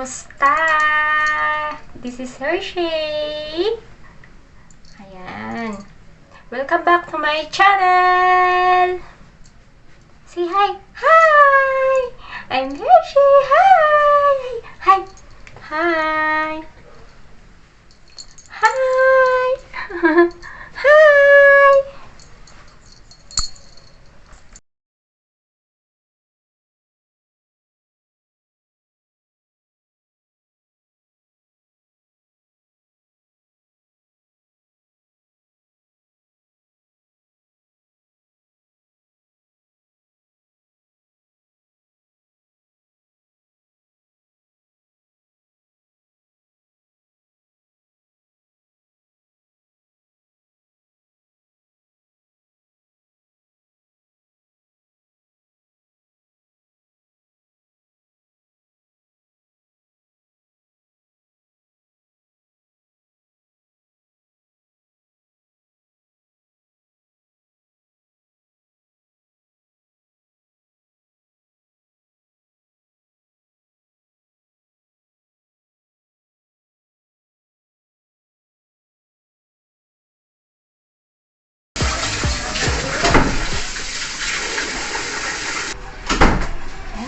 Kamusta? This is Hershey. Ayan. Welcome back to my channel. Say hi. Hi! I'm Hershey. Hi! Hi! Hi! Hi! Hi!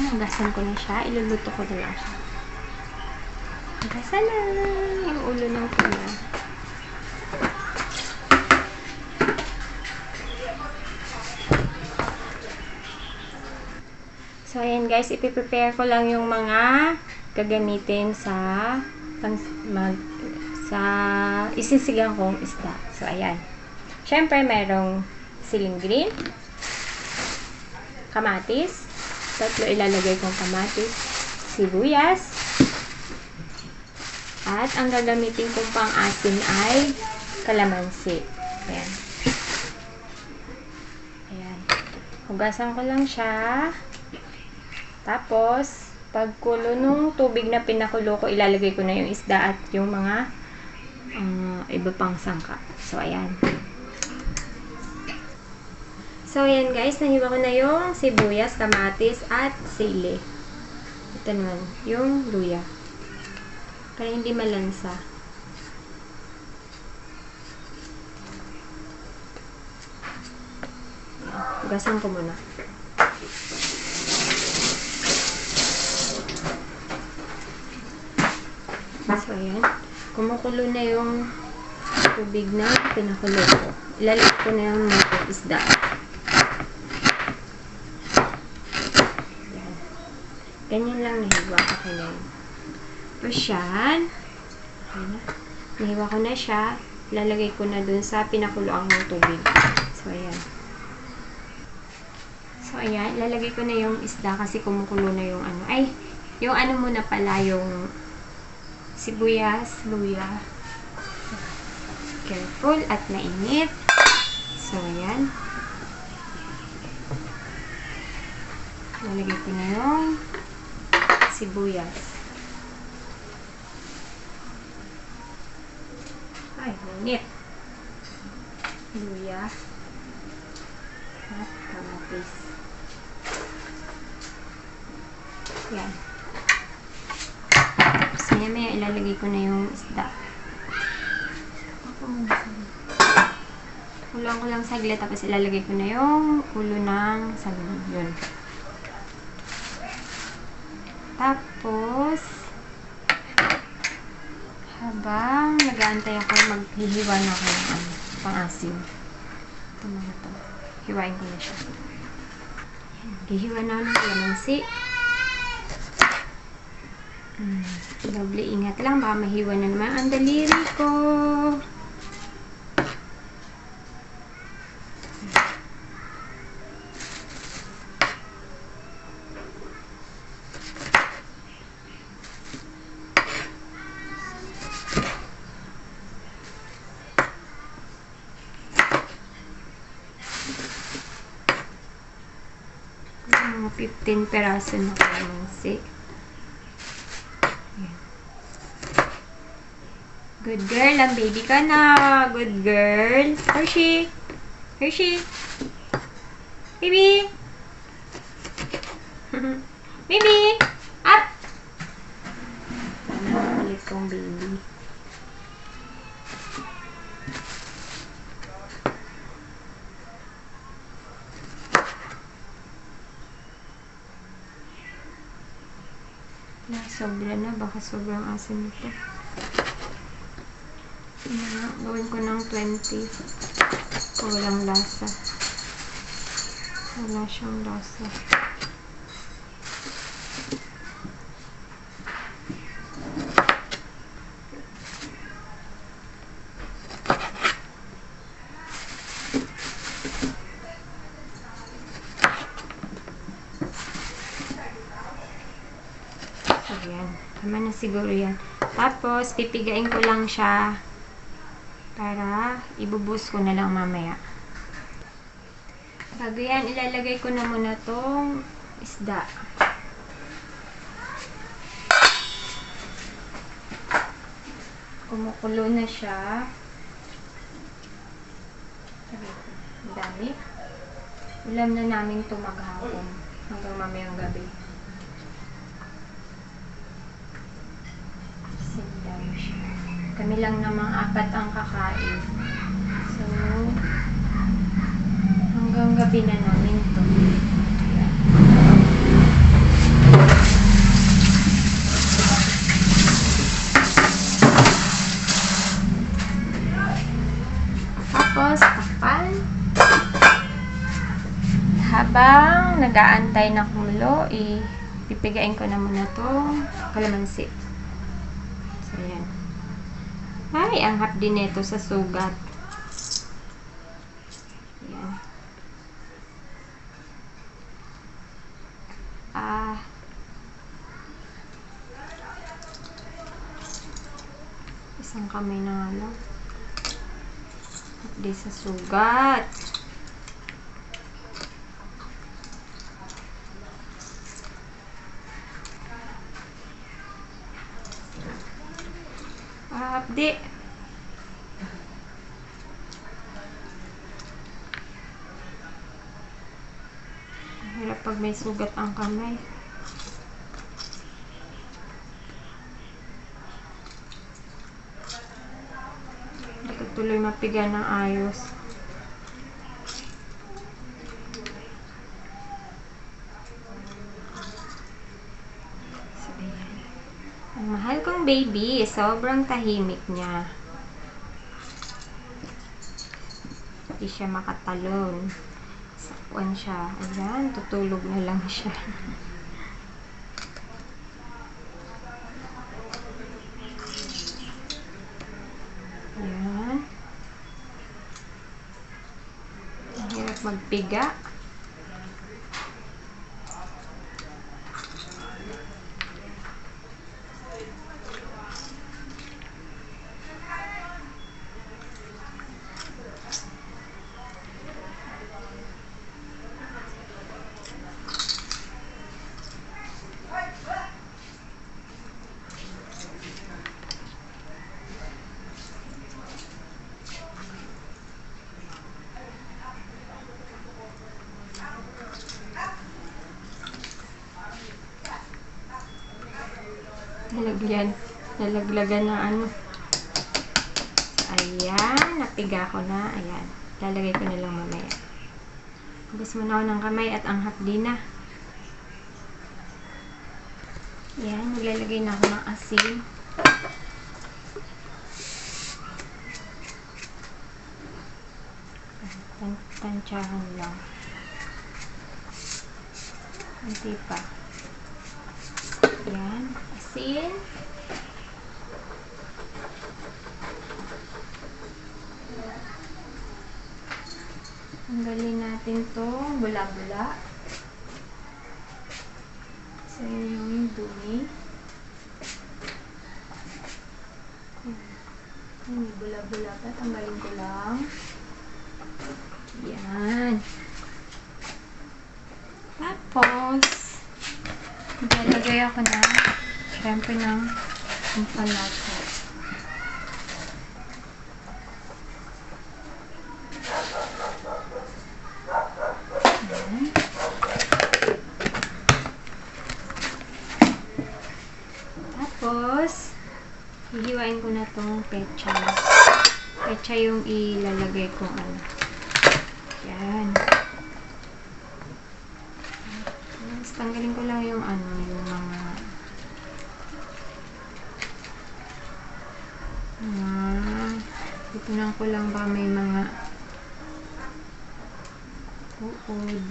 Hugasan ko na siya. Iluluto ko na lang siya. Hugasan na yung ulo ng pula. So, ayan guys. Ipiprepare ko lang yung mga gagamitin sa isisigang kong isda. So, ayan. Siyempre, merong siling green, kamatis, tatlo ilalagay kong kamatis, sibuyas, at ang gagamitin kong pang-asin ay kalamansi. Ayan. Ayan. Hugasan ko lang siya. Tapos, pagkulo nung tubig na pinakulo ko, ilalagay ko na yung isda at yung mga iba pang sangka. So, ayan. So, ayan guys, nahiwa ko na yung sibuyas, kamatis, at sili. Ito naman, yung luya. Para hindi malansa. Hugasan ko muna. So, ayan. Kumukulo na yung tubig na pinakulo ko. Ilalagay ko na yung mga isda. Ganyan lang nahiwa ko na yun. Tapos yan. Nahiwa ko na siya. Lalagay ko na dun sa pinakuloan ng tubig. So, ayan. So, ayan. Lalagay ko na yung isda kasi kumukulo na yung ano. Ay, yung ano muna pala, yung sibuyas, luya. Careful at mainit. So, ayan. Lalagay ko na yung sibuyas. Ay, mainit. Luya. At kamatis. Yan. Tapos maya ilalagay ko na yung isda. Kulang ko lang saglit. Tapos ilalagay ko na yung ulo ng saglit. Yun. Tapos, habang nag-aantay ako, maghihiwa na ako ng pang-asim. Ito mga to. Hiwain ko na siya. Hihiwa na ako ng kalamansi. Doble ingat lang, baka mahiwa na naman ang daliri ko. Mga 15 peraso na kalamansi. Good girl, ang baby ka na. Good girl. Hershey. Hershey. Baby. Baby. Up. kong baby. Sobra na, baka sobrang asin ito. Gawin ko ng 20. Walang lasa. Wala siyang lasa. Ayan. Tama na siguro yan. Tapos, pipigain ko lang siya para ibubus ko na lang mamaya. Bago yan, ilalagay ko na muna tong isda. Kumukulo na siya. Ang dami. Ulam na namin ito maghapon hanggang mamayang gabi. Sindami siya. Kami lang namang 4 ang kakain. So, hanggang gabi na namin ito. Tapos, takpan. Habang nag-aantay na kumulo, ipipigain ko na muna itong kalamansi. So, yan. Ay, ang hapdi nito sa sugat. Yan. Isang kamay na nga lang. Hapdi sa sugat. Hapdi. Hirap pag may sugat ang kamay. Hindi ko tuloy mapiga ng ayos. So, ayan. Ang mahal kong baby, sobrang tahimik niya. Hindi siya makatalon. Sakwan siya. Ayan, tutulog na lang siya. Ayan. Ang hirap magpiga. Nalaglagan ng ano. Ayan, napiga ko na. Ayan, lalagay ko na lang mamaya. Hugas muna ako ng kamay at ang hapdi na. Ayan, maglalagay na ako ng asin. Tansyahan lang. Hindi pa. Ayan, asin. Tanggalin natin itong bula-bula. So, yung dumi. Yung bula-bula pa, tanggalin ko lang. Yan. Tapos, ilalagay ako na syempre ng empanada. Tapos, na tong pecha. Pecha yung ilalagay kong ano. Yan. Tapos, tanggalin ko lang yung ano, yung mga tipunan ko lang ba may mga uod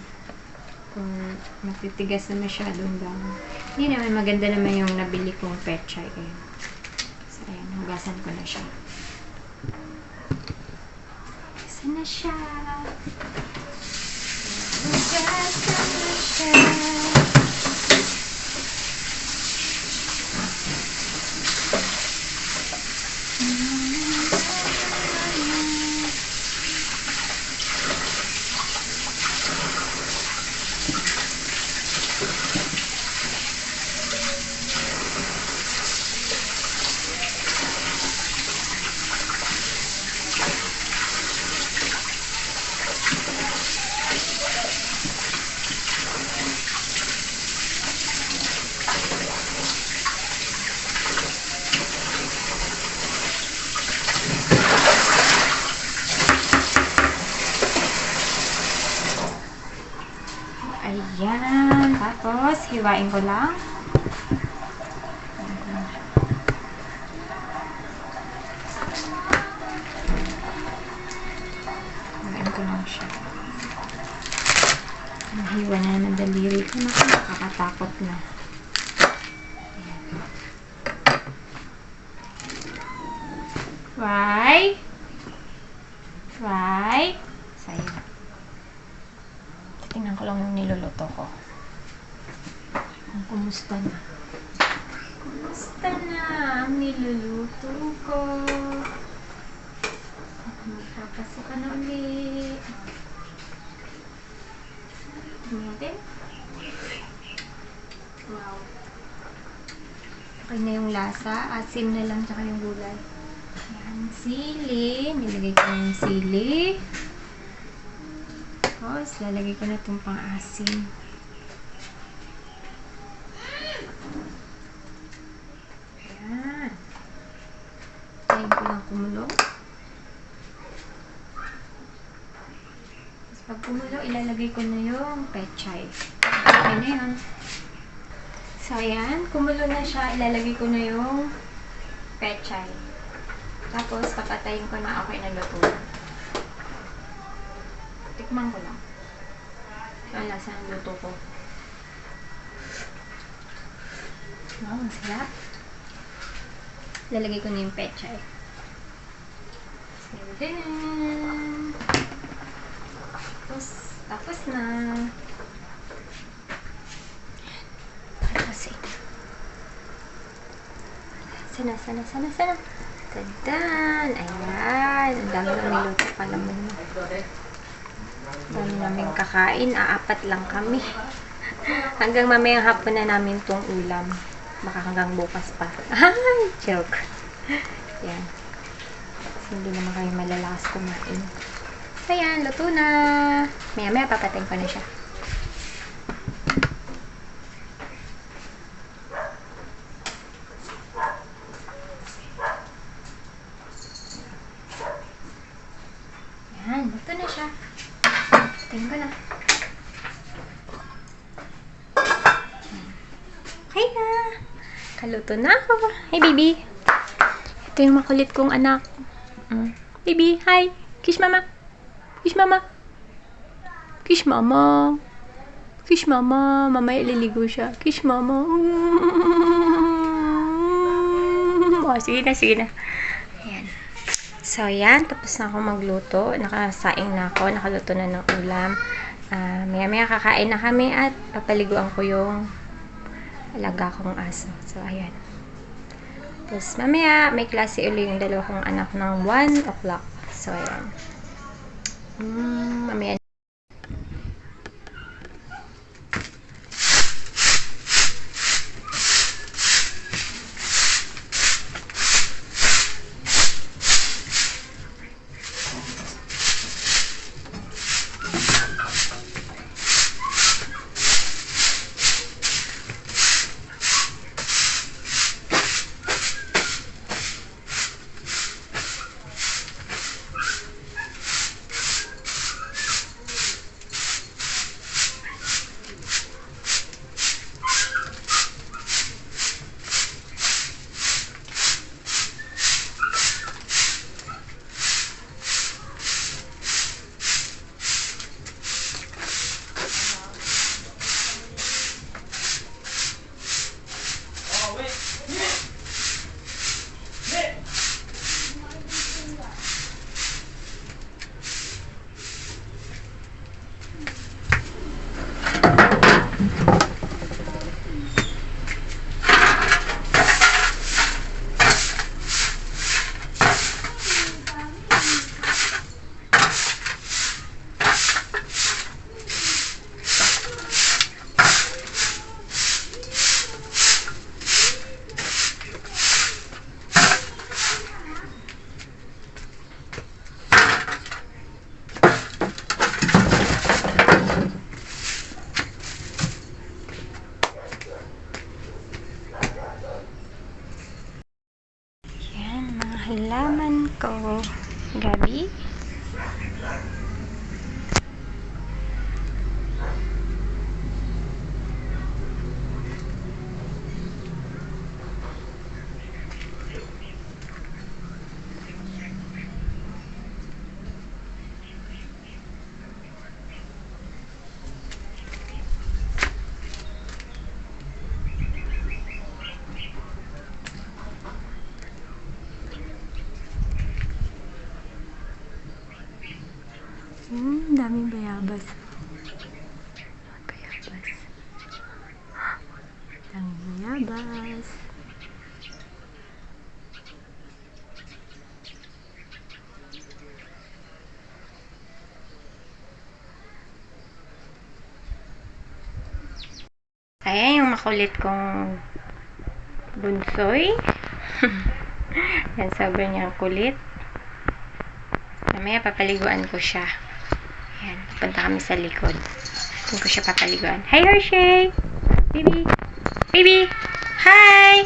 kung matitigas na masyadong dami. Hindi naman, maganda naman yung nabili kong pechay eh. So, ayan, hugasan ko na siya. Hugasan na siya. Hugasan na siya. Ayan. Tapos, hiwain ko lang. Hiwain ko lang siya. Nahiwa na ng daliri ko. Nakakatakot na. Ayan. Why? Sayang. Tingnan ko lang yung niluluto ko. Kumusta na? Kumusta na ang niluluto ko? Magpapasok ka na ulit. Tingnan natin. Wow. Okay na yung lasa. Asim na lang tsaka yung gulay. Ayan, sili. Nilagay ko yung sili. Tapos, lalagay ko na itong pang-asim. Ayan. Ayan ko lang kumulo. Tapos, pag kumulo, ilalagay ko na yung pechay. Okay na yun. So, ayan. Kumulo na siya. Ilalagay ko na yung pechay. Tapos, papatayin ko na okay na luto. Tikman ko lang. Ang lasa ng luto ko. Wow, ang sarap. Lalagay ko na yung pechay. Tapos na. Sana. Tadan! Ayan. Ang dami ng niluto pala mo. Dami namin kakain. Aapat lang kami. Hanggang mamayang hapon na namin tong ulam. Baka hanggang bukas pa. Ay! Joke. Yan. Hindi naman kami malalakas kumain. Ayan. Luto na. Maya papatayin ko na siya. Ayan. Luto na siya. Tingin ko na. Hi na! Kaluto na ako. Hi, baby. Ito yung makulit kong anak. Baby, hi. Kiss mama. Kiss mama. Kiss mama. Kiss mama. Mamaya ililigo siya. Kiss mama. Oh, sige na. Ayan. So, ayan. Tapos na ako magluto. Nakasaing na ako. Nakaluto na ng ulam. Maya kakain na kami at papaliguan ko yung alaga kong aso. So, ayan. Tapos, mamaya may klase uli yung dalawa kong anak ng 1 o'clock. So, ayan. Mamaya halaman ko. Gabi. Daming bayabas. Bayabas. Daming bayabas. Ayan yung makulit kong bunsoy. Yan, sobrang niyang kulit. Mamaya papaliguan ko siya. Ayan, punta kami sa likod. Doon ko siya papaliguan. Hi, Hershey! Baby! Baby! Hi!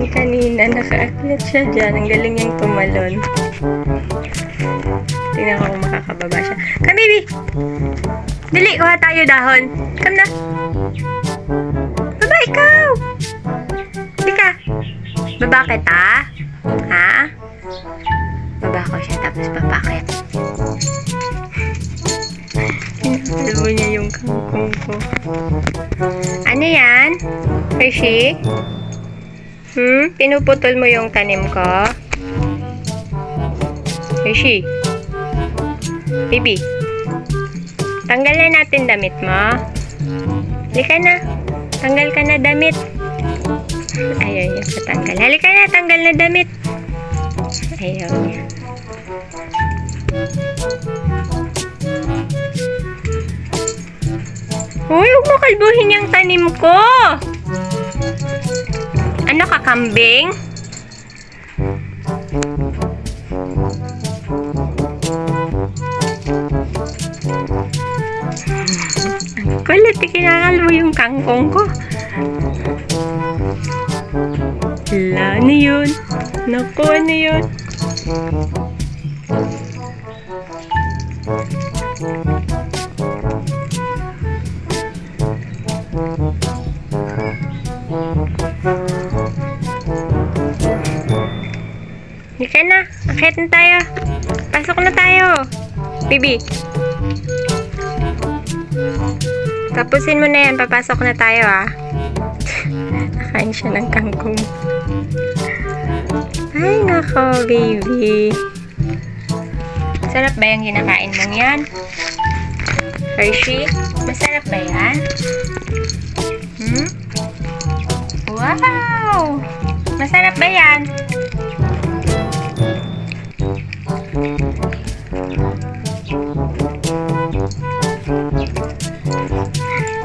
Kanina, nakaakyat siya dyan. Ang galing niyang tumalon. Tingnan ko kung makakababa siya. Come, baby! Dali, kuha tayo dahon. Come na. Baba, ikaw! Dali ka. Baba kita? Ha? Baba ko siya, tapos papakit. Pinapalbo niya yung kangkong ko. Ano yan? Hershey? Pinuputol mo yung tanim ko? Hershey? Baby? Tanggal na natin damit mo? Halika na. Tanggal ka na damit. Ayaw niya patanggal. Halika na, tanggal na damit. Ayaw niya. Uy, huwag mo kalbuhin yung tanim ko. Ano ka, kambing? Kulit, kinakalbo yung kangkong ko. Hala, ano yun? Naku, ano yun? Halika na, akit na tayo. Pasok na tayo. Bibi. Tapusin mo na yan. Papasok na tayo, ah. Nakain siya ng kangkong. Ay, nako, baby. Sarap ba yung kinakain mong yan? Hershey? Masarap ba yan? Hmm? Wow! Masarap ba yan?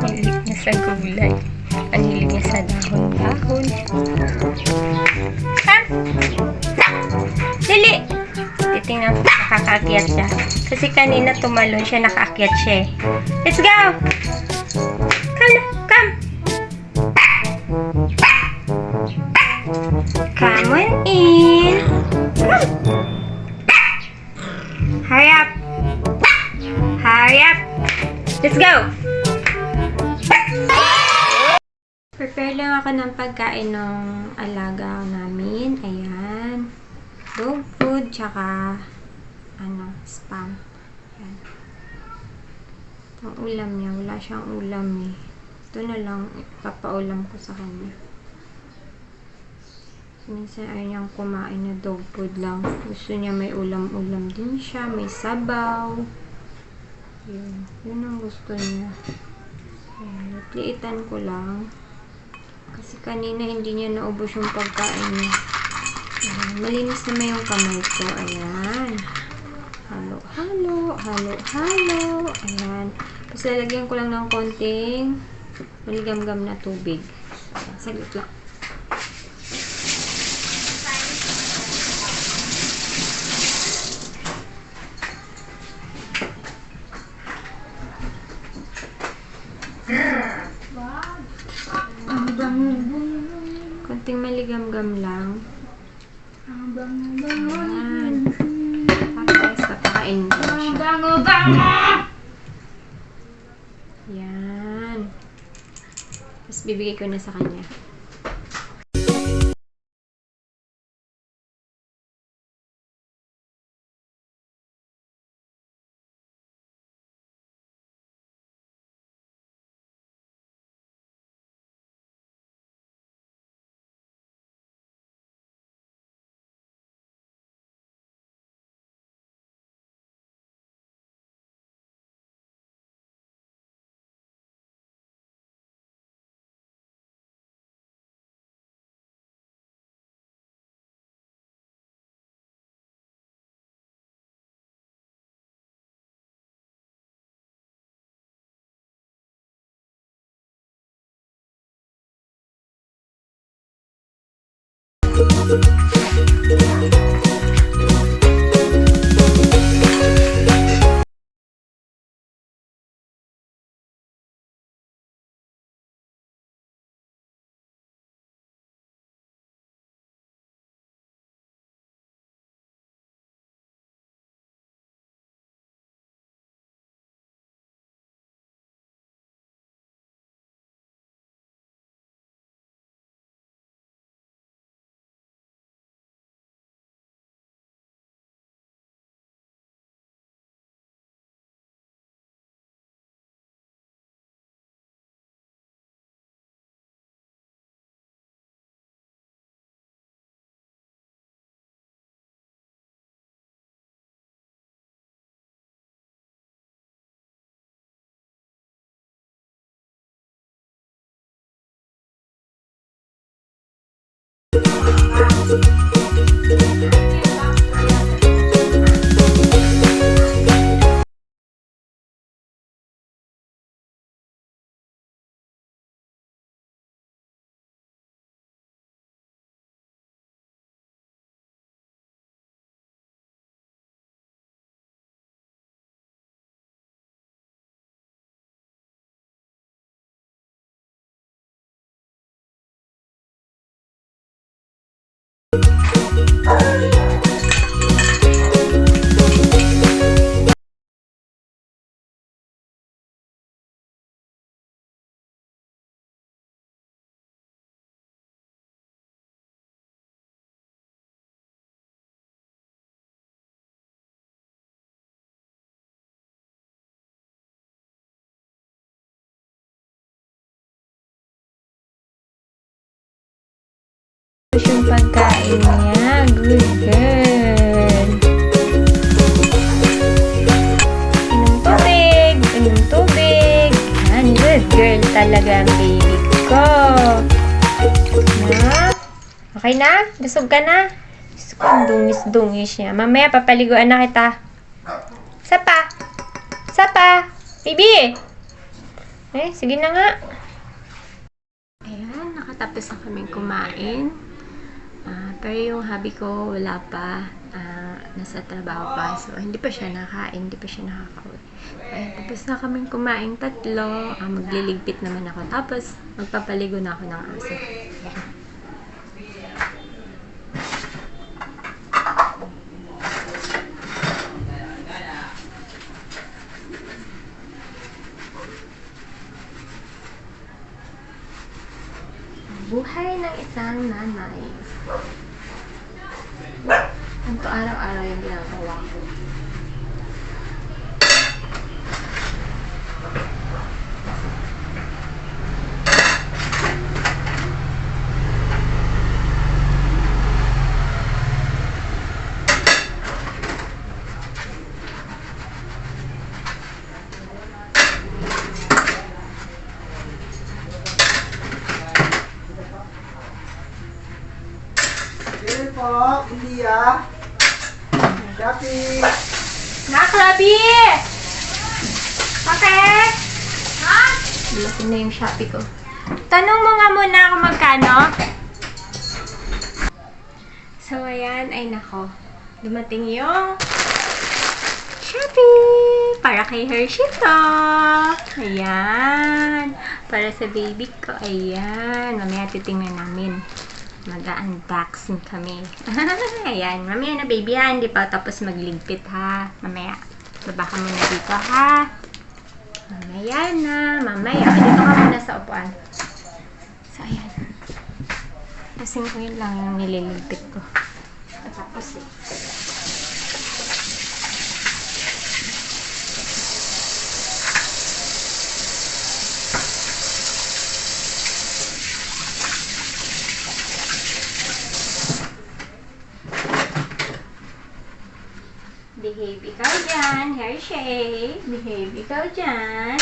Hilig niya sa gulay. Ang hilig niya sa dahon-dahon. Ha? Dili! Titingnan ko nakakaakyat siya. Kasi kanina tumalon siya, nakaakyat siya eh. Let's go! Come na! Come! Come on in! Come! Hurry up! Hurry up! Let's go! Prepare lang ako ng pagkain ng alaga namin. Ayan. Dog food, tsaka spam. Ayan. Itong ulam niya. Wala siyang ulam eh. Ito na lang papaulam ko sa kanya. Minsan ayaw niyang kumain na dog food lang. Gusto niya may ulam-ulam din siya. May sabaw. Yun. Yun ang gusto niya. Ayan. Liitan ko lang. Kasi kanina hindi niya naubos yung pagkain niya. Ayan. Malinis naman yung kamay ko. Ayan. Halo, halo, halo, halo. Ayan. Tapos lalagyan ko lang ng konting maligam-gam na tubig. Ayan. Saglit lang. Konting maligam-gam lang. Ayan. Tapos, papakain ko siya. Ayan. Tapos, bibigay ko na sa kanya. Tapos yung pagkain niya. Good girl. Inom tubig. Inom tubig. Yan. Good girl talaga ang baby ko. Na? Okay na? Busog ka na? Gusto ko ang dungis-dungis niya. Mamaya papaliguan na kita. Sapa! Sapa! Baby! Sige na nga. Ayan, nakatapos na kaming kumain. Pero yung hubby ko wala pa. Nasa trabaho pa. So, hindi pa siya nakain. Hindi pa siya nakakauwi. Ayan, tapos na kaming kumain tatlo. Magliligpit naman ako. Tapos, magpapaligo na ako ng aso. Ayan. Buhay ng isang nanay. Ito araw-araw yung ginagawa ko. Po, India. Shopee. Naklabi! Okay? Ha? Laki na yung Shopee ko. Tanong mo nga muna kung magkano. So, ayan. Ay, nako. Dumating yung Shopee! Para kay Hershey to. Ayan. Para sa baby ko. Ayan. Mamaya titingnan namin. Mag-unboxing kami. Ayan. Mamaya na baby ha. Hindi pa tapos magligpit ha. Mamaya. Baba ka muna dito ha. Mamaya na. Mamaya. Dito ka muna sa upuan. So, ayan. Kasing ko yun lang yung nililigpit ko. Tapos eh. Behave ikaw dyan, Hershey. Behave ikaw dyan.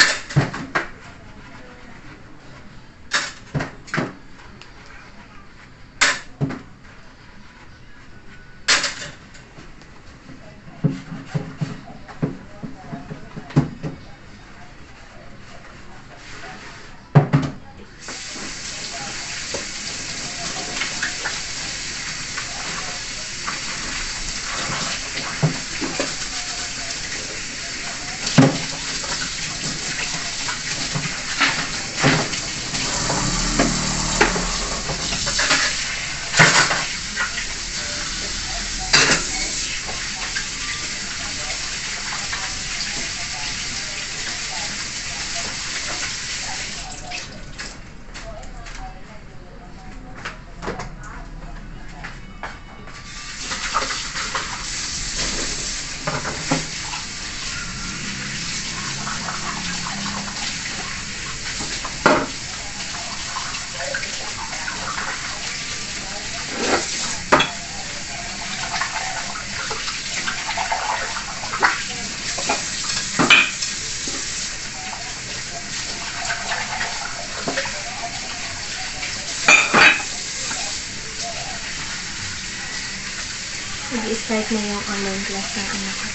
Nag-start na yung online class ng anak ko.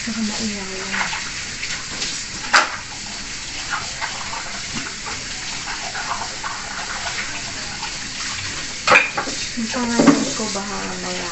Saka maiyaw yan. Yung pangalan ko baka maya.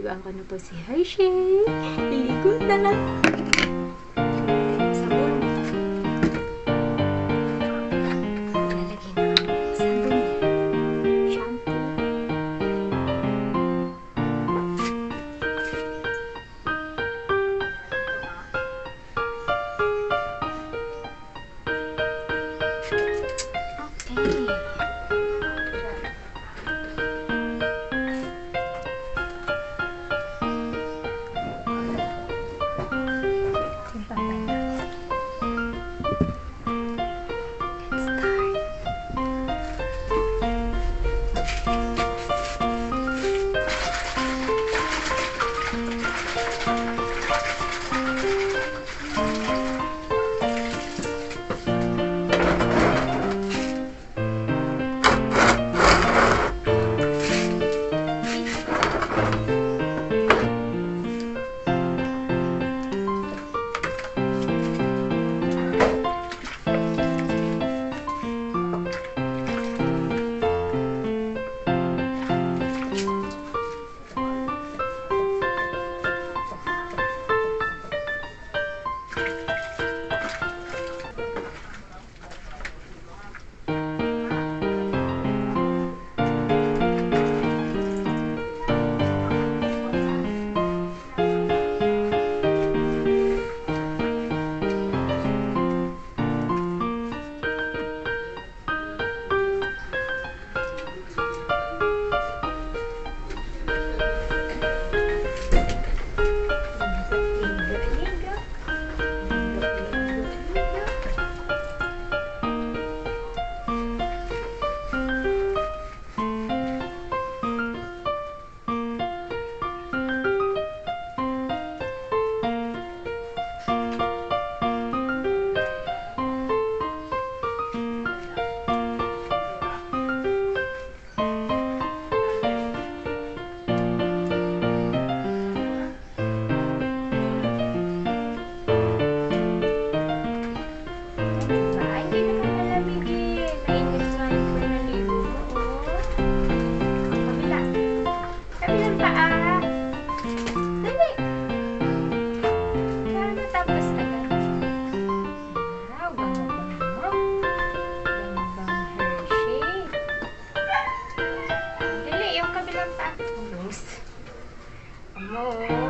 Liligoan ko na po si Hershey. Liligo na. Sabon. Lalagay na ang sabon. Shampoo.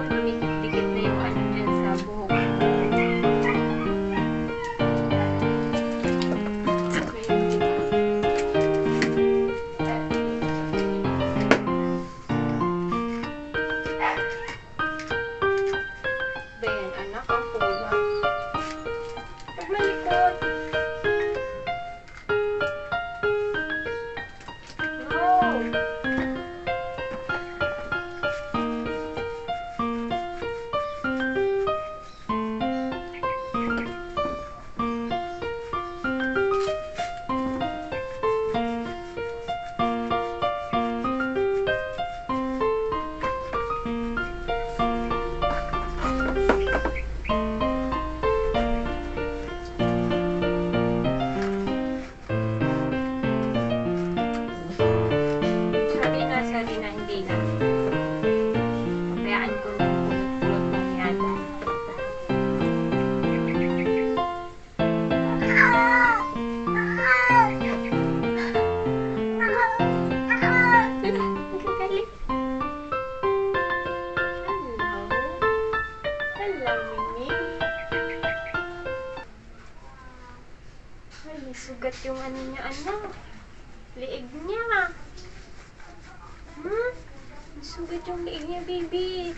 Dumikit-dikit na yung ano dyan sa buhok ko. Ben, anak ako ba? Pag malikot. No! Sabi na hindi na. Kayaan ko na pulot-pulot lang yan. Nagagalit. Hello, Mimi. Ay, sugat yung ano niya, anak. Liig niya. Sugat yung liig niya, baby.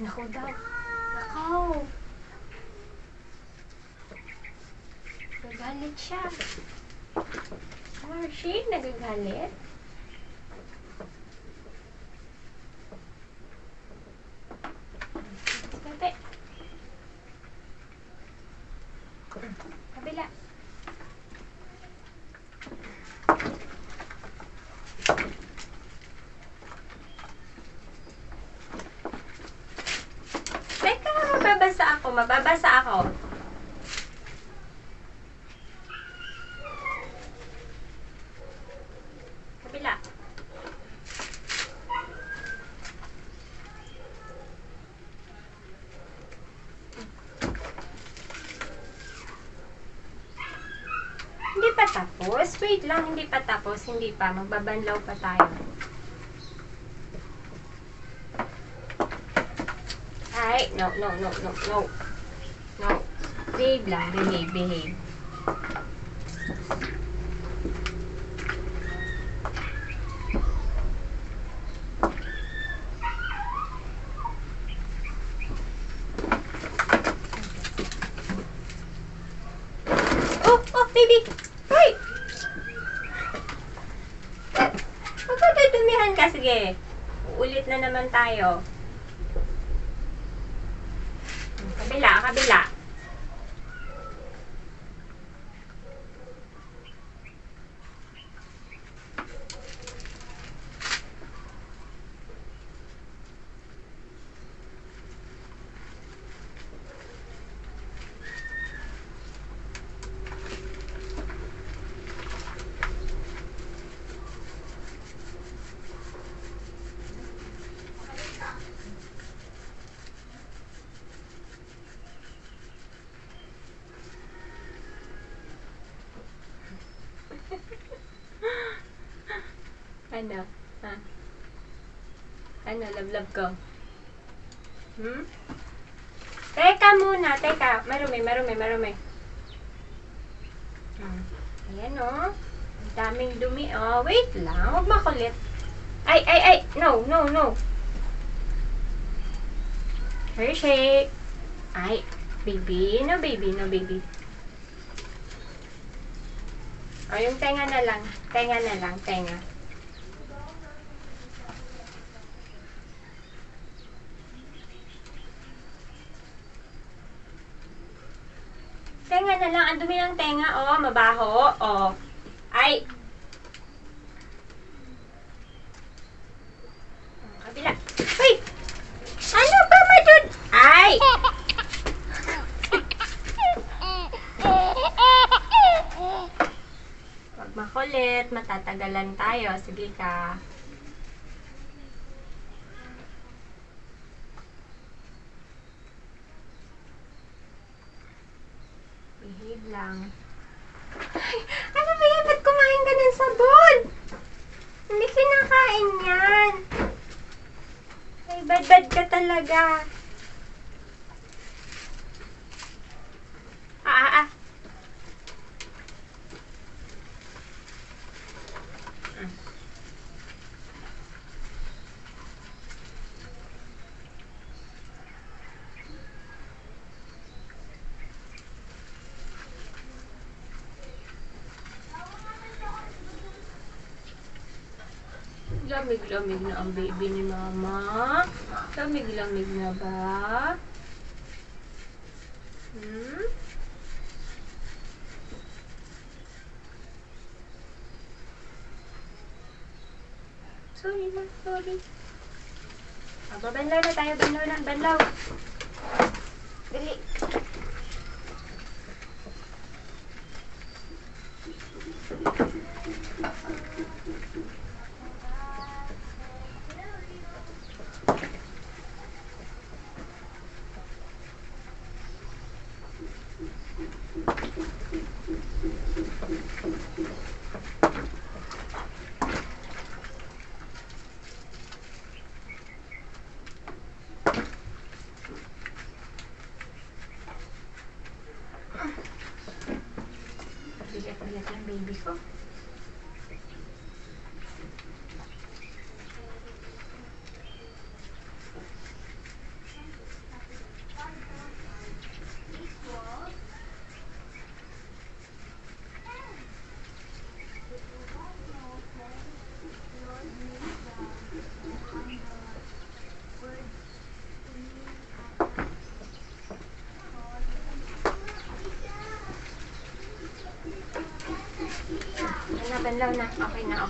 Naku daw. Nakaw. Nagagalit siya. Marcy, nagagalit? Sate. Kabila. mababasa ako. Kabila. Hindi pa tapos. Wait lang, hindi pa tapos. Hindi pa. Magbabanlaw pa tayo. Ay, no. No. Behave lang. Behave. Oh, baby! Hoy! Huwag ka tutumihan ka. Sige. Ulit na naman tayo. Kabila. Ano? Ha? Ano, love ko? Teka muna, marumi. Ayan o. Ang daming dumi. Oh, wait lang. Huwag makulit. Ay. No. Hershey. Ay, baby. No, baby. O, yung tenga na lang. Tenga. Tenga na lang. Ang dumi ng tenga. Oh, mabaho. Oh. Ay. Kabila. Uy! Ano ba, Majud? Ay! Huwag makulit. Matatagalan tayo. Sige ka. Behave lang. Ay, ano ba yan? Ba't kumain ka ng sabon? Hindi kinakain yan. Ay, bad ka talaga. Lamig na ang baby ni mama. Lamig na ba? Sorry. Banlaw na tayo. Banlaw. Dali. Bigat ng baby ko. Banlaw na. Okay na.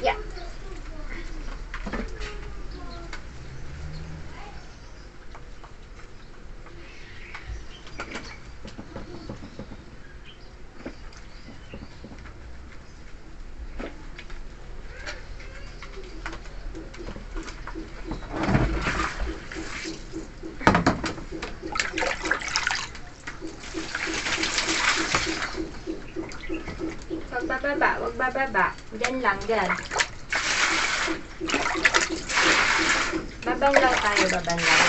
Yeah. bababa. Huwag bababa. Diyan lang, diyan. Babanlaw tayo, babanlaw.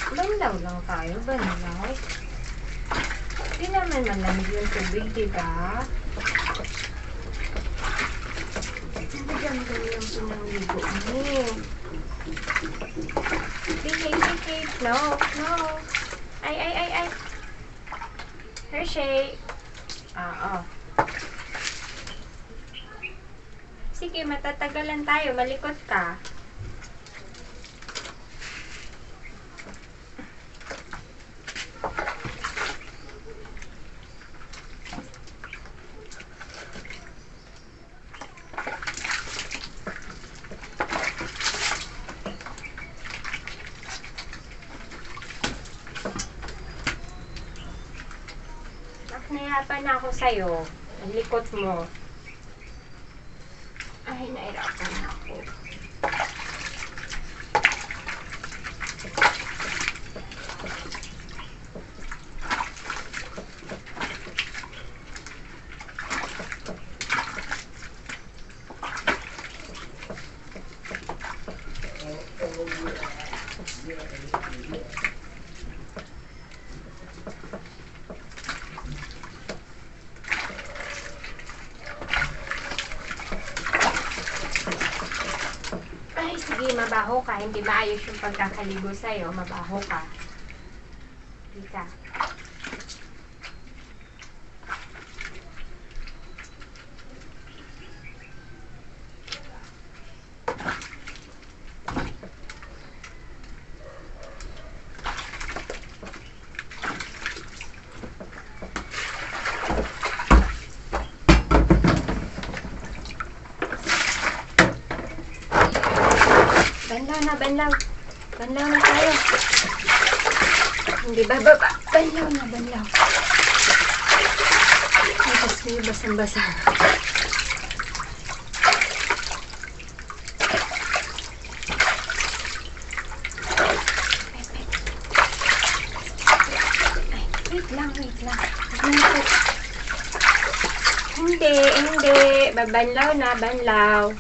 Banlaw lang tayo, banlaw. Hindi naman malamig yung tubig, diba? Diyan lang pinangligo mo. Behave. No. Ay. Hershey. Oo. Sige, matatagalan tayo. Malikot ka. Nahirapan na ako sa'yo. Ang likot mo. Ay, nahirapan na ako. Sige, mabaho ka. Hindi maayos yung pagkakaligo sa'yo. Mabaho ka. Hindi ka. Banlaw na tayo. Hindi bababa. Banlaw na. Ay, kasi basang-basa. Ay, wait lang. Hindi. Babanlaw na, banlaw.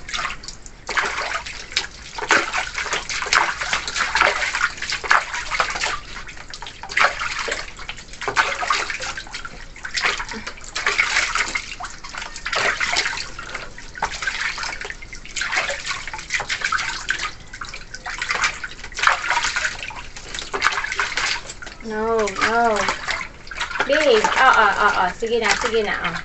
No. Babe. Oo. Sige na. Oh.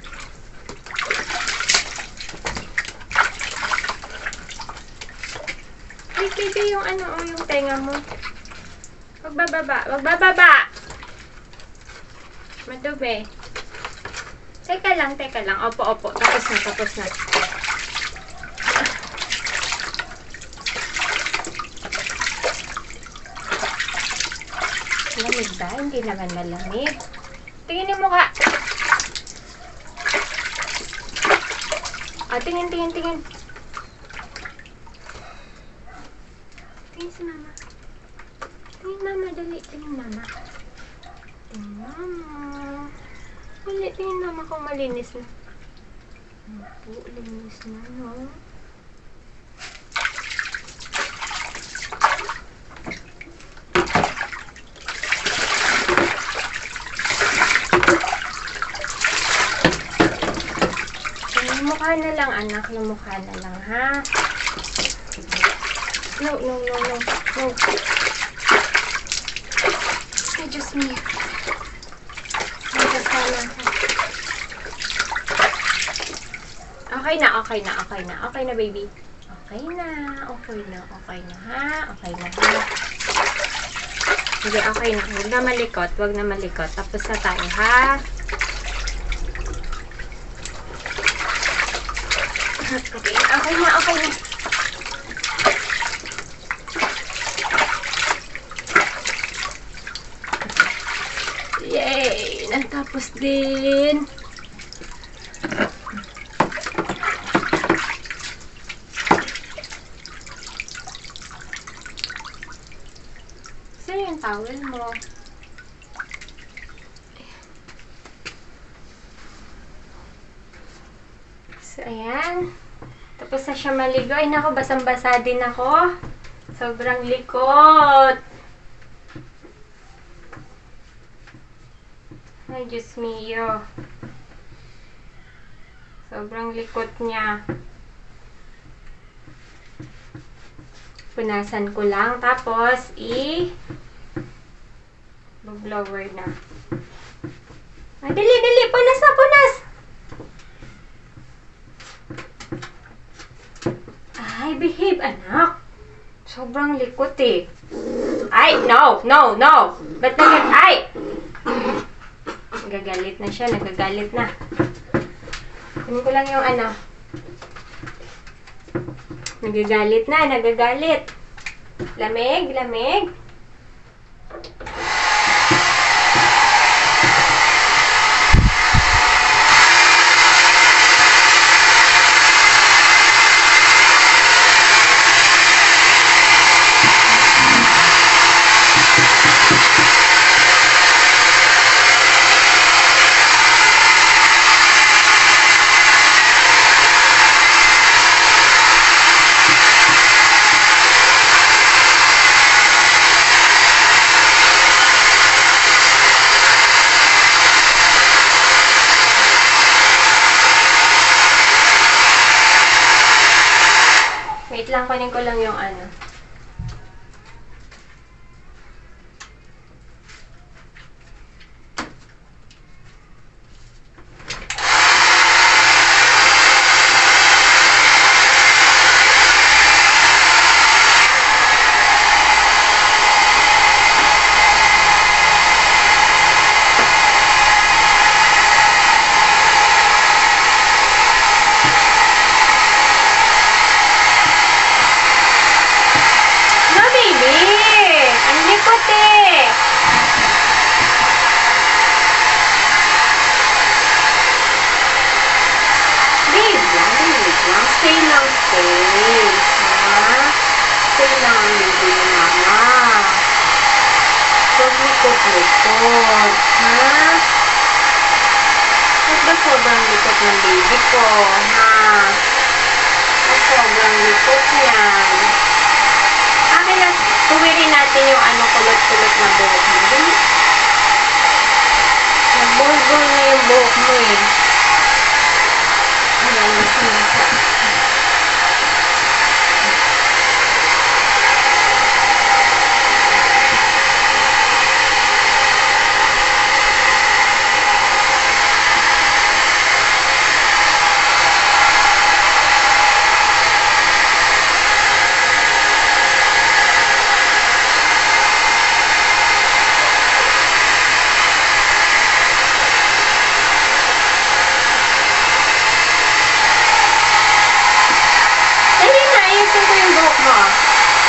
Ay, baby, yung yung tenga mo. Wag bababa. Madumi. Teka lang. Opo. Tapos na. Lamig ba? Hindi naman malamig. Tingin mo ka. Tingin. Tingin si mama. Tingin mama, dali. Tingin mama. Dali, tingin mama kung malinis na. Opo, linis na, no? Mukha na lang, anak. Yung mukha na lang, ha? No. Ay, Diyos me. Okay na, baby. Okay na, ha? Okay na, ha? Sige, okay na. Huwag na malikot. Tapos na tayo, ha? Okay na. Yay! Natapos din. towel mo. So, ayan. Tapos na siya maligo. Ay, naku, basang-basa din ako. Sobrang likot. Ay, Diyos mio. Sobrang likot niya. Punasan ko lang. Tapos, blower na. Ay, dali, dali. Punas na, punas. Ay, behave, anak. Sobrang likot eh. Ay, no, no, no. Ba't ay! Nagagalit na siya, nagagalit na. Kunin ko lang yung ano. Nagagalit na, nagagalit. Lamig, lamig. Wait lang, kunin ko lang yung ano. Likot. Ha? Ba't ba sobrang likot ng baby ko? Ha? Ba't sobrang likot yan? Akin na, tuwirin natin yung ano, kulot-kulot na buhok mo. Dali. Nagbulbul na yung buhok mo eh. Ayan, nasa.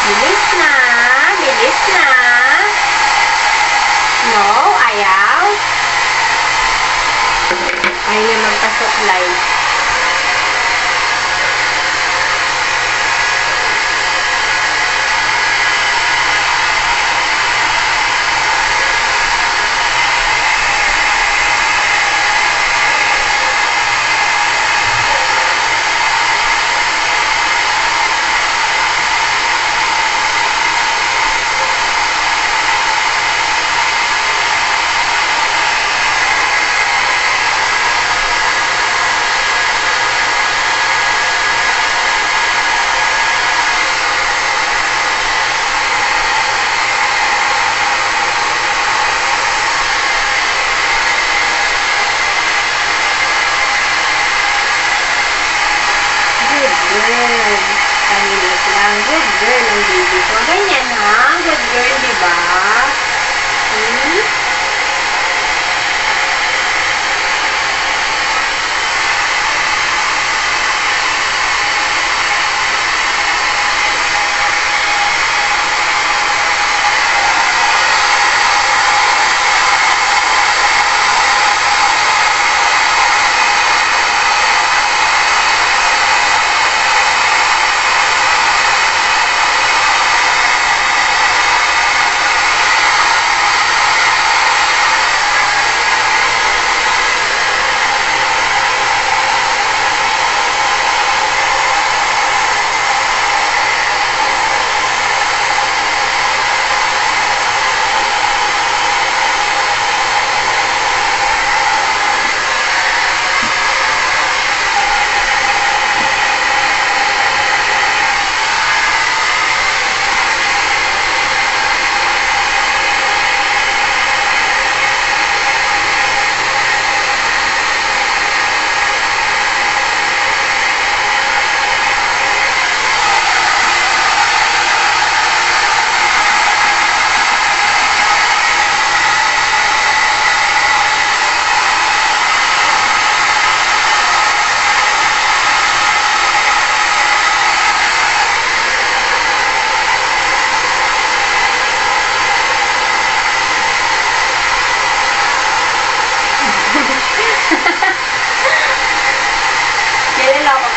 Bilis na. Bilis na. No, ayaw. Ayaw na magpa-supply. Good girl ang baby ko. Ganyan ha? Good girl, di ba?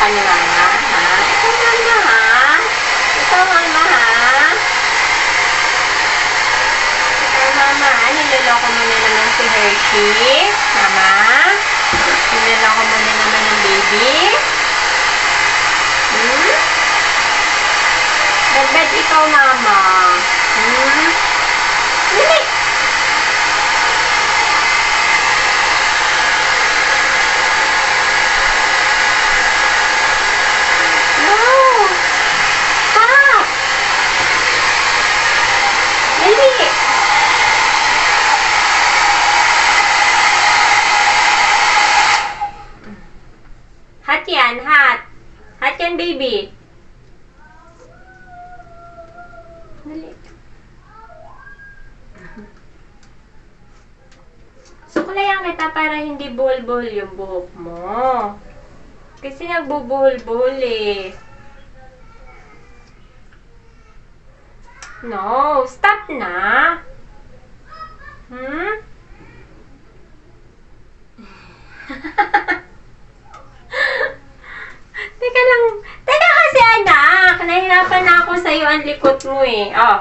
ni Mama, ha? Ikaw, Mama, ha? Ikaw, Mama, ha? Ikaw, Mama, ha? Niloloko mo na naman si Hershey. Mama? Niloloko mo na naman ng baby? Nagbed ikaw, Mama. Dali! No! Stop! Dali! Hot yan, hot. Hot yan, baby. Dali. Suklayan kita para hindi buhol-buhol yung buhok mo. Kasi nagbubuhol-buhol eh. No, stop na. Teka lang. Teka kasi anak. Nahihirapan na ako sa'yo ang likot mo eh. Oh.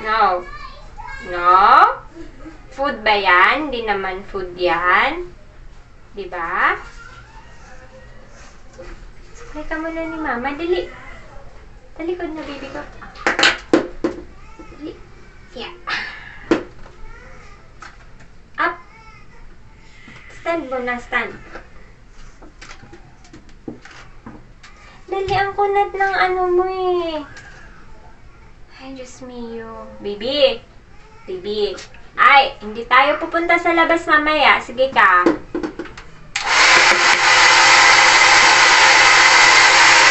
No. No? Food ba yan? Hindi naman food yan. Diba? Sakay ka muna ni Mama. Dali. Talikod na, baby ko. Dali. Yeah. Up. Stand muna, stand. Dali, ang kunat ng ano mo eh. Ay, Diyos mio. Baby. Baby. Ay, hindi tayo pupunta sa labas mamaya. Sige ka.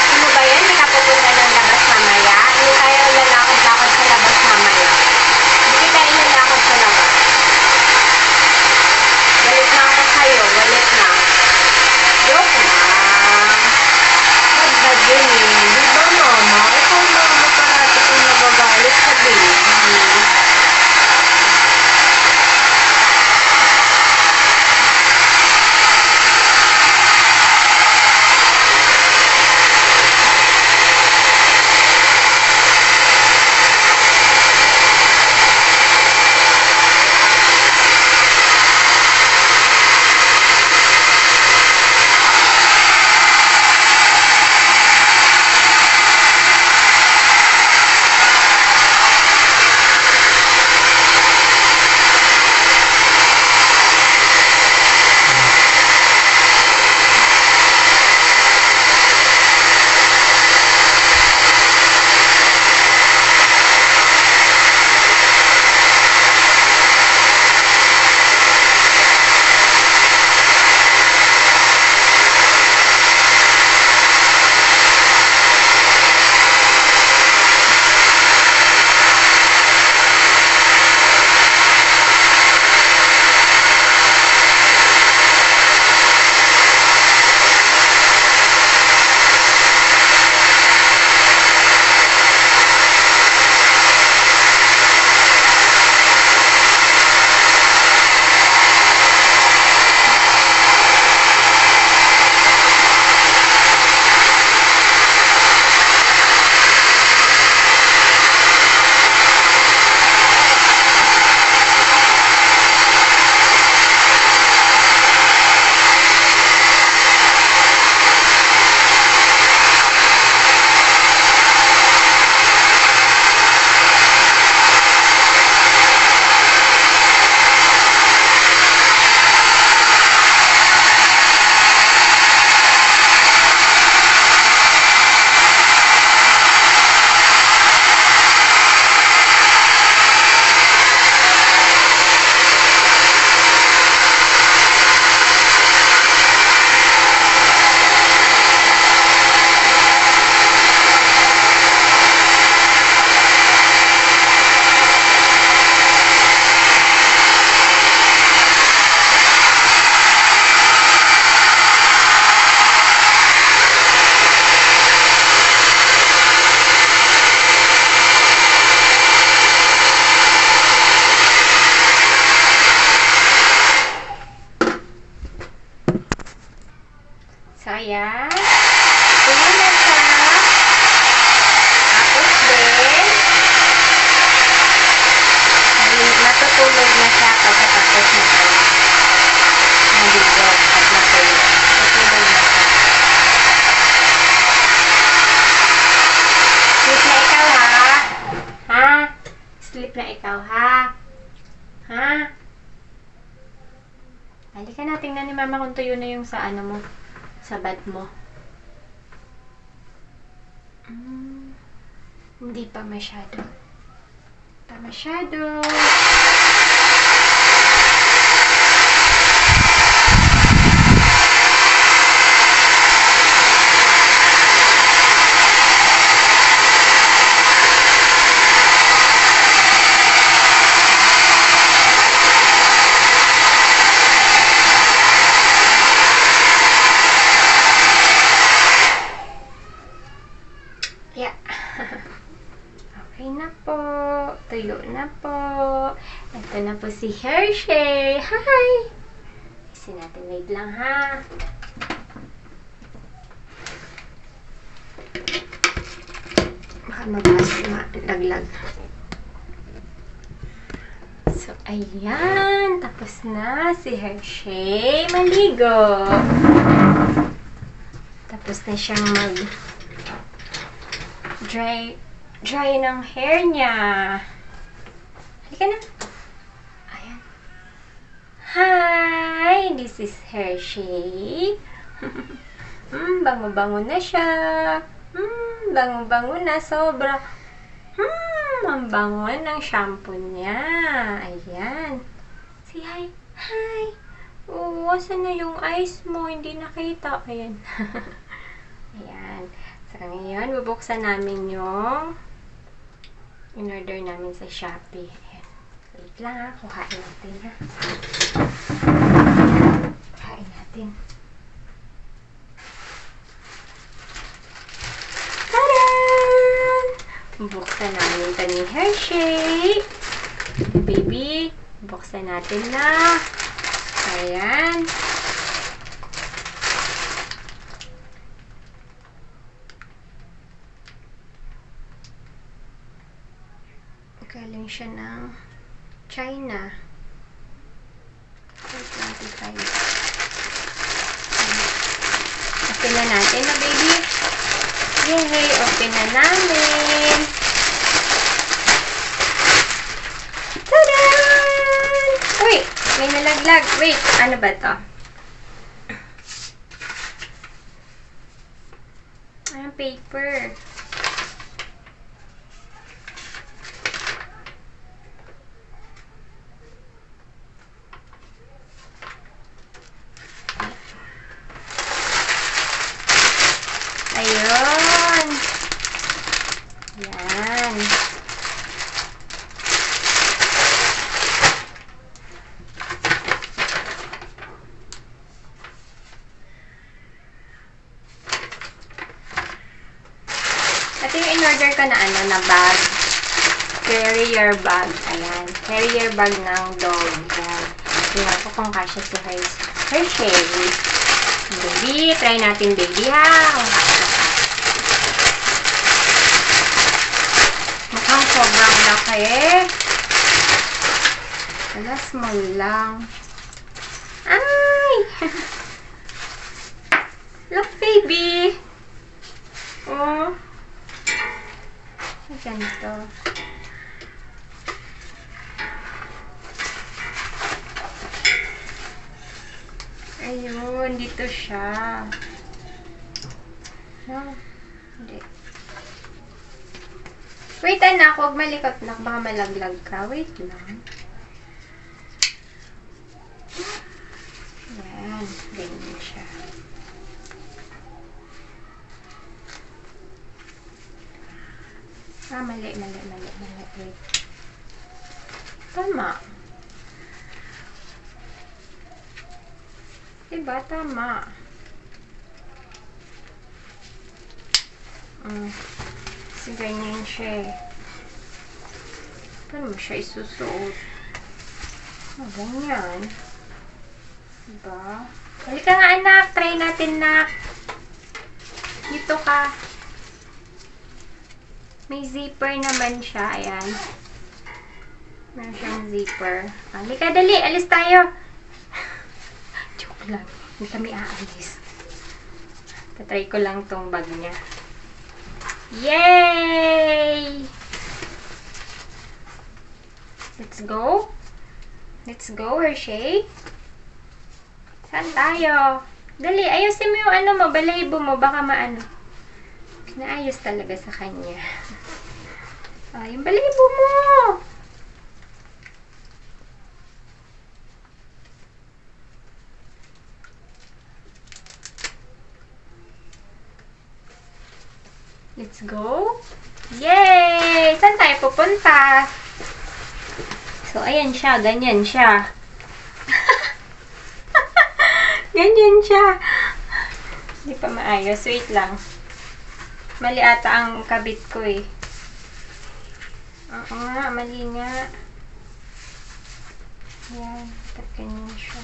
Ano ba yan? Hindi ka pupunta ng labas mamaya? Hindi tayo lalakad-lakad sa labas mamaya. Hindi tayo lalakad sa labas. Galit na ako sa'yo. Galit na. Joke lang. Bad yun eh. Di ba, Mama? Ikaw Mama parati kung nagagalit sa baby. Ayan. Ayan na siya. Tapos din, matutulog na siya pagkatapos nito. Nandito at matulog. Matulog na siya. Sleep na ikaw, ha? Ha? Sleep na ikaw, ha? Ha? Halika na, tingnan ni Mama kung tuyo na yung sa ano mo, sa bed mo. Hindi pa masyado. Pa masyado. Yeah. Okay na po. Tuyo na po. Ito na po si Hershey. Hi! Kasi natin, wait lang ha. Baka malaglag. So, ayan. Tapos na si Hershey maligo. Tapos na siyang dry ng hair niya. Halika na. Ayan. Hi! This is Hershey. Bango-bango na siya. Bango-bango na. Sobra. Ang bango ng shampoo niya. Ayan. Say hi. Hi! Oh, asan na yung eyes mo? Hindi nakita. Ayan. Ayan. So, ngayon, bubuksan namin yung in-order namin sa Shopee. Ayan. Wait lang ha. Kuhain natin ha. Kuhain natin. Tadaan! Bubuksan namin ito ni Hershey. Baby, buksan natin na. Ayan. Galing siya ng China. 425. Open na natin na, baby. Yay! Open na namin. Tadaan! Wait! May nalaglag. Wait! Ano ba to? Ang paper. Ayun. Yan. Ito yung in-order ko na ano, na bag. Carrier bag. Ayan. Carrier bag ng dog. Ayan. Tingnan ko kung kasya si Hershey. Baby, try natin, baby, ha? Mukhang sobrang laki. Wala, small lang. Ay! Look, baby! Oh. Ganito. Ayun, dito siya. No, hindi. Wait, anak, huwag malikot, anak. Baka malaglag ka. Wait lang. Ayan, ganyan siya. Mali. Wait. Tama. Diba? Tama. Kasi ganyan siya eh. Paano mo siya isusuot? Ganyan. Diba? Halika nga, anak. Try natin, nak. Dito ka. May zipper naman siya. Ayan. Meron siyang zipper. Halika, dali. Alis tayo. Joke lang. Hindi kami aalis. Tatry ko lang tong bag niya. Yay! Let's go. Let's go, Hershey. Saan tayo? Dali, ayusin mo yung ano mo, balahibo mo. Baka maano. Naayos talaga sa kanya. Yung balahibo mo. Let's go. Yay! Saan tayo pupunta? So, ayan siya. Ganyan siya. Ganyan siya. Hindi pa maayos. Wait lang. Mali ata ang kabit ko eh. Oo nga, mali nga. Ayan. Dapat ganyan siya.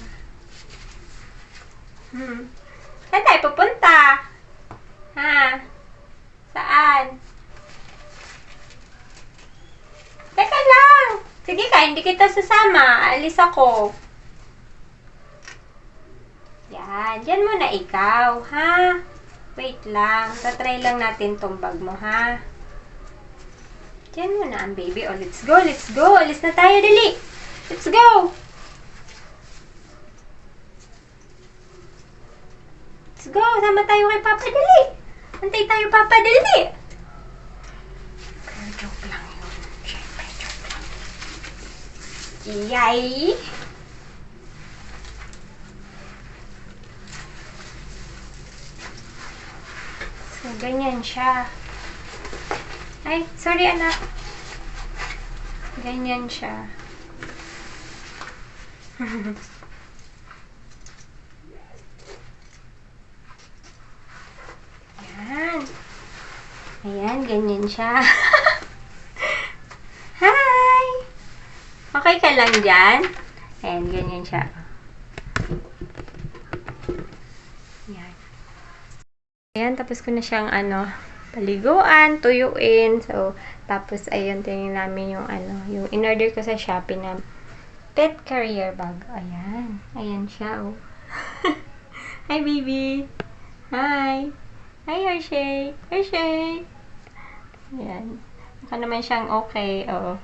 Saan tayo pupunta? Ha? Saan? Teka lang! Sige ka, hindi kita sasama. Alis ako. Yan. Diyan muna ikaw, ha? Wait lang. Tatry lang natin tong bag mo, ha? Diyan muna ang baby. Oh, let's go, let's go. Alis na tayo, dali. Let's go. Let's go. Sama tayo kay Papa, dali. Antay tayo, Papa, dali. Pero joke lang yun. Siyempre, joke lang. Yay! So, ganyan siya. Ay, sorry anak. Ganyan siya. Yan. Ayan, ganyan siya. Hi! Okay ka lang dyan? Ayan, ganyan siya. Ayan. Ayan, tapos ko na siyang paliguan, tuyuin. So, tapos ayun, tingnan namin yung yung in-order ko sa Shopee na pet carrier bag. Ayan. Ayan siya, oh. Hi, baby. Hi. Hi, Hershey. Hershey. Ayan. Mukha naman siyang okay, oo.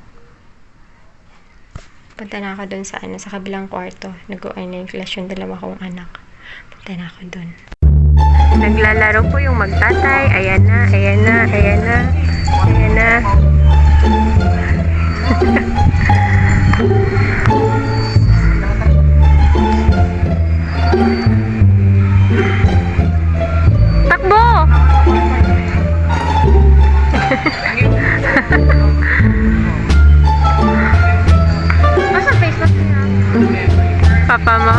Punta na ako dun sa sa kabilang kwarto. Nag-o-ay na yung class yung dalawa kong anak. Punta na ako dun. Naglalaro po yung magtatay. Ayan na, ayan na, ayan na. Ayan na. Takbo! Asa Facebook niya? Papa mo?